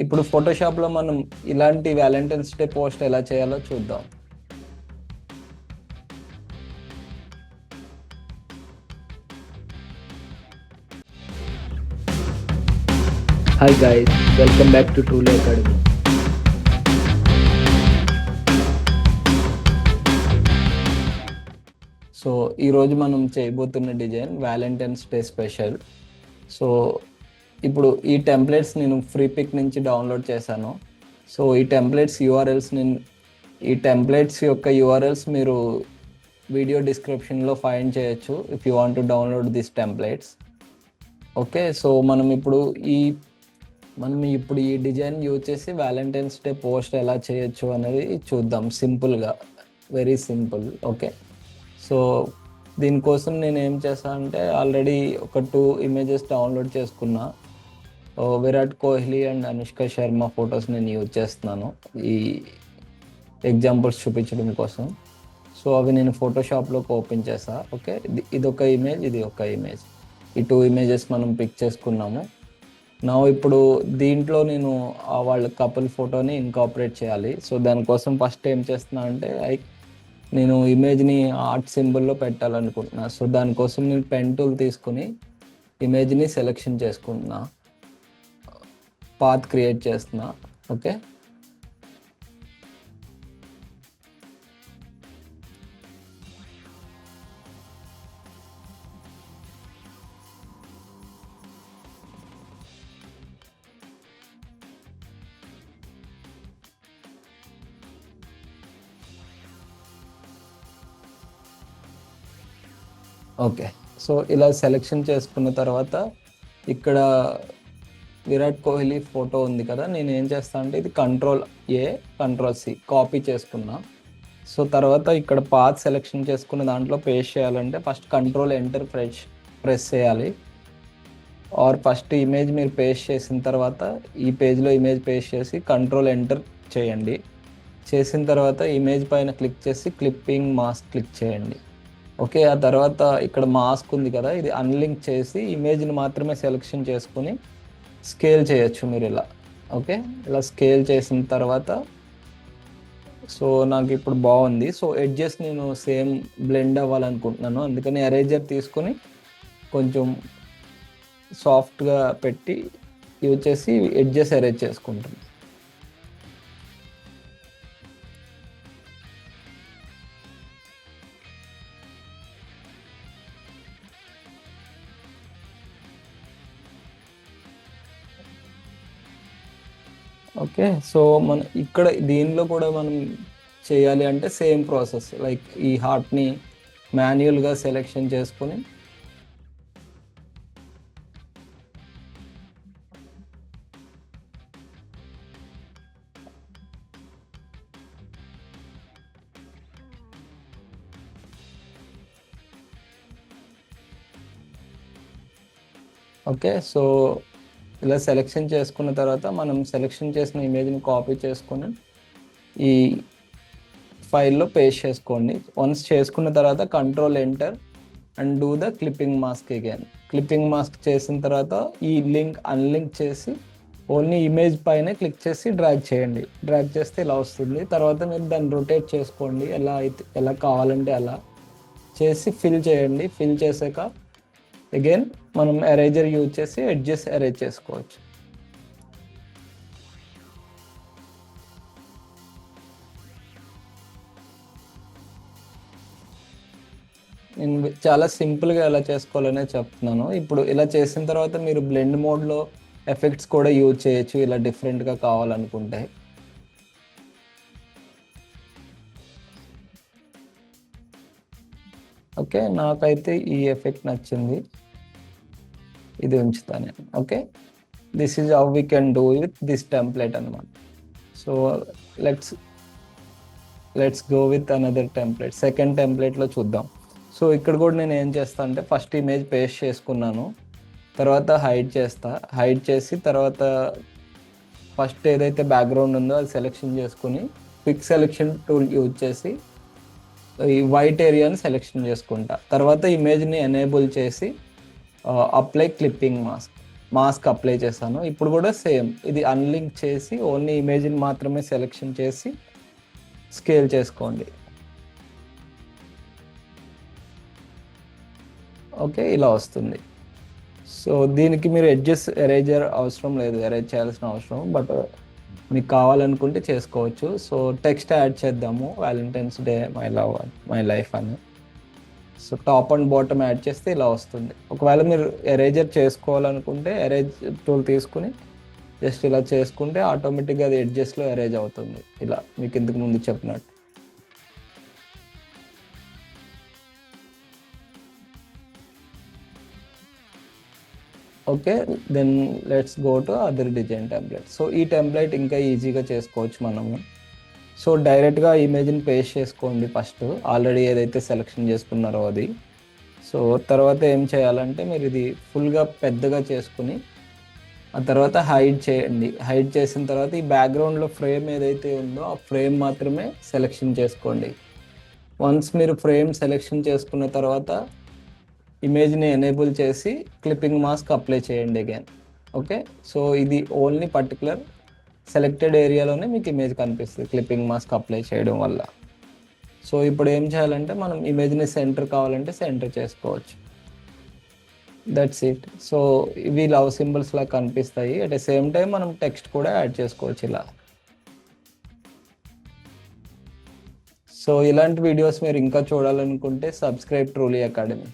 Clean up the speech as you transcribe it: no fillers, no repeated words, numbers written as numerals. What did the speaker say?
ఇప్పుడు ఫోటోషాప్లో మనం ఇలాంటి వ్యాలంటైన్స్ డే పోస్ట్ ఎలా చేయాలో చూద్దాం. Hi guys, welcome back to Truly Academy. So ఈరోజు మనం చేయబోతున్న design Valentine's day special. So ఇప్పుడు ఈ టెంప్లెట్స్ నేను ఫ్రీ పిక్ నుంచి డౌన్లోడ్ చేశాను. సో ఈ టెంప్లెట్స్ యొక్క యూఆర్ఎల్స్ మీరు వీడియో డిస్క్రిప్షన్లో ఫైండ్ చేయొచ్చు if you want to download this templates. Okay, so మనం ఇప్పుడు ఈ డిజైన్ యూజ్ చేసి వ్యాలంటైన్స్ డే పోస్ట్ ఎలా చేయొచ్చు అనేది చూద్దాం. సింపుల్గా, వెరీ సింపుల్. ఓకే, సో దీనికోసం నేను ఏం చేస్తాను అంటే ఆల్రెడీ ఒక 2 ఇమేజెస్ డౌన్లోడ్ చేసుకున్నా. విరాట్ కోహ్లీ అండ్ అనుష్క శర్మ ఫొటోస్ నేను యూజ్ చేస్తున్నాను ఈ ఎగ్జాంపుల్స్ చూపించడం కోసం. సో అవి నేను ఫోటోషాప్లోకి ఓపెన్ చేస్తాను. ఓకే, ఇదొక ఇమేజ్, ఇది ఒక ఇమేజ్. ఈ 2 ఇమేజెస్ మనం పిక్ చేసుకున్నాము. ఇప్పుడు దీంట్లో నేను వాళ్ళ కపుల్ ఫోటోని ఇన్కాపరేట్ చేయాలి. సో దానికోసం ఫస్ట్ ఏం చేస్తున్నా అంటే నేను ఇమేజ్ని ఆర్ట్ సింబల్లో పెట్టాలనుకుంటున్నా. సో దానికోసం నేను పెన్ టూల్ తీసుకుని ఇమేజ్ని సెలెక్షన్ చేసుకుంటున్నా, పాత్ క్రియేట్ చేస్తున్నా. Okay, okay. సో ఇలా సెలెక్షన్ చేసుకున్న తర్వాత ఇక్కడ విరాట్ కోహ్లీ ఫోటో ఉంది కదా, నేను ఏం చేస్తాను అంటే ఇది Ctrl+A Ctrl+C కాపీ చేసుకున్నా. సో తర్వాత ఇక్కడ పాత్ సెలెక్షన్ చేసుకున్న దాంట్లో పేస్ట్ చేయాలంటే ఫస్ట్ Ctrl+Enter ప్రెస్ చేయాలి. ఆర్ ఫస్ట్ ఇమేజ్ మీరు పేస్ట్ చేసిన తర్వాత ఈ పేజ్లో ఇమేజ్ పేస్ట్ చేసి Ctrl+Enter చేయండి. చేసిన తర్వాత ఇమేజ్ పైన క్లిక్ చేసి క్లిప్పింగ్ మాస్క్ క్లిక్ చేయండి. ఓకే, ఆ తర్వాత ఇక్కడ మాస్క్ ఉంది కదా, ఇది అన్లింక్ చేసి ఇమేజ్ని మాత్రమే సెలెక్షన్ చేసుకుని స్కేల్ చేయొచ్చు మీరు ఇలా. ఓకే, ఇలా స్కేల్ చేసిన తర్వాత సో నాకు ఇప్పుడు బాగుంది. సో ఎడ్జెస్ నేను సేమ్ బ్లెండ్ అవ్వాలనుకుంటున్నాను, అందుకని ఎరేజర్ తీసుకొని కొంచెం సాఫ్ట్గా పెట్టి యూజ్ చేసి ఎడ్జెస్ ఎరేజ్ చేసుకుంటాను. ఓకే, సో ఇక్కడ దీనిలో కూడా మనం చేయాలి అంటే సేమ్ ప్రాసెస్, లైక్ ఈ హార్ట్ని మాన్యువల్గా సెలెక్షన్ చేసుకొని ఓకే, సో ఇలా సెలెక్షన్ చేసుకున్న తర్వాత మనం సెలెక్షన్ చేసిన ఇమేజ్ని కాపీ చేసుకొని ఈ ఫైల్లో పేస్ట్ చేసుకోండి. వన్స్ చేసుకున్న తర్వాత Ctrl+Enter and do the clipping mask again. Clipping mask చేసిన తర్వాత ఈ లింక్ అన్లింక్ చేసి ఓన్లీ ఇమేజ్ పైన క్లిక్ చేసి డ్రాగ్ చేయండి. డ్రాగ్ చేస్తే ఇలా వస్తుంది. తర్వాత మీరు దాన్ని రొటేట్ చేసుకోండి, ఎలా కావాలంటే అలా చేసి ఫిల్ చేయండి. ఫిల్ చేసాక అగైన్ మనం ఎరేజర్ యూజ్ చేసి ఎడ్జెస్ ఎరేజ్ చేసుకోవచ్చు. నేను చాలా సింపుల్గా ఎలా చేసుకోవాలనే చెప్తున్నాను. ఇప్పుడు ఇలా చేసిన తర్వాత మీరు బ్లెండ్ మోడ్లో ఎఫెక్ట్స్ కూడా యూజ్ చేయొచ్చు ఇలా డిఫరెంట్గా కావాలనుకుంటే. ఓకే, నాకైతే ఈ ఎఫెక్ట్ నచ్చింది, ఇది ఉంచుతాను నేను. Okay, this is how we can do with this template అనమాట. So let's go with another template. Second టెంప్లెట్లో చూద్దాం. సో ఇక్కడ కూడా నేను ఏం చేస్తాను అంటే ఫస్ట్ ఇమేజ్ పేస్ట్ చేసుకున్నాను, తర్వాత హైడ్ చేసి తర్వాత ఫస్ట్ ఏదైతే బ్యాక్గ్రౌండ్ ఉందో అది సెలెక్షన్ చేసుకుని క్విక్ సెలెక్షన్ టూల్ యూజ్ చేసి ఈ వైట్ ఏరియాని సెలెక్షన్ చేసుకుంటా. తర్వాత ఇమేజ్ని ఎనేబుల్ చేసి apply clipping mask. Mask apply చేశాను. ఇప్పుడు కూడా సేమ్ ఇది అన్లింక్ చేసి ఓన్లీ ఇమేజ్ని మాత్రమే సెలెక్షన్ చేసి స్కేల్ చేసుకోండి. ఓకే, ఇలా వస్తుంది. సో దీనికి మీరు ఎడ్జెస్ ఎరేజర్ అవసరం లేదు, ఎరేజ్ చేయాల్సిన అవసరం, బట్ మీకు కావాలనుకుంటే చేసుకోవచ్చు. సో టెక్స్ట్ యాడ్ చేద్దాము, valentine's day my love my life అని. So top and bottom add చేస్తే ఇలా వస్తుంది. ఒకవేళ మీరు ఎరేజర్ చేసుకోవాలనుకుంటే ఎరేజ్ టూల్ తీసుకుని జస్ట్ ఇలా చేసుకుంటే ఆటోమేటిక్గా అది ఎడ్జెస్లో ఎరేజ్ అవుతుంది, ఇలా మీకు ఇంతకు ముందు చెప్పినట్టు. Okay, then let's go to other design template. So ఈ టెంప్లెట్ ఇంకా ఈజీగా చేసుకోవచ్చు మనము. సో డైరెక్ట్గా ఇమేజ్ని పేస్ట్ చేసుకోండి ఫస్ట్, ఆల్రెడీ ఏదైతే సెలెక్షన్ చేసుకున్నారో అది. సో తర్వాత ఏం చేయాలంటే మీరు ఇది ఫుల్గా పెద్దగా చేసుకుని ఆ తర్వాత హైడ్ చేయండి. హైడ్ చేసిన తర్వాత ఈ బ్యాక్గ్రౌండ్లో ఫ్రేమ్ ఏదైతే ఉందో ఆ ఫ్రేమ్ మాత్రమే సెలెక్షన్ చేసుకోండి. వన్స్ మీరు ఫ్రేమ్ సెలెక్షన్ చేసుకున్న తర్వాత ఇమేజ్ని ఎనేబుల్ చేసి క్లిప్పింగ్ మాస్క్ అప్లై చేయండి అగైన్. ఓకే, సో ఇది ఓన్లీ పర్టికులర్ సెలెక్టెడ్ ఏరియాలోనే మీకు ఇమేజ్ కనిపిస్తుంది క్లిప్పింగ్ మాస్క్ అప్లై చేయడం వల్ల. సో ఇప్పుడు ఏం చేయాలంటే మనం ఇమేజ్ని సెంటర్ కావాలంటే సెంటర్ చేసుకోవచ్చు. That's it. సో ఇవి లవ్ సింబల్స్ లా కనిపిస్తాయి. అట్ ద సేమ్ టైం మనం టెక్స్ట్ కూడా యాడ్ చేసుకోవచ్చు ఇలా. సో ఇలాంటి వీడియోస్ మీరు ఇంకా చూడాలనుకుంటే సబ్స్క్రైబ్ ట్రూలీ అకాడమీ.